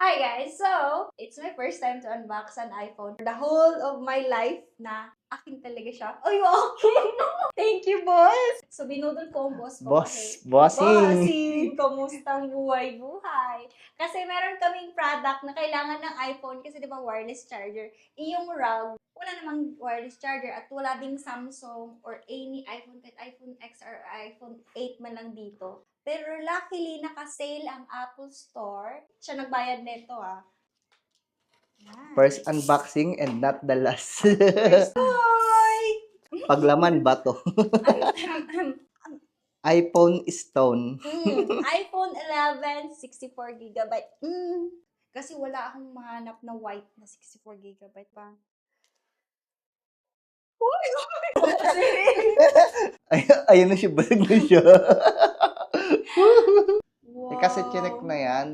Hi guys! So, it's my first time to unbox an iPhone. The whole of my life na akin talaga siya. Ay, akin! Thank you, boss! So, binudol ko ang boss ko kasi, Bossing! Kamustang buhay-buhay? Kasi meron kaming product na kailangan ng iPhone kasi di ba wireless charger. Yung ROG, wala namang wireless charger at wala ding Samsung or any iPhone, kahit iPhone X or iPhone 8 man lang dito. Pero luckily, naka-sale ang Apple Store. Siya nagbayad nito ah. Yan. First unboxing and not the last. Hi! Paglaman bato. iPhone Stone. iPhone 11, 64GB. Kasi wala akong mahanap na white na 64GB pa. Ayun na siya, basag na siya. Wow. Kasi chinek na yan.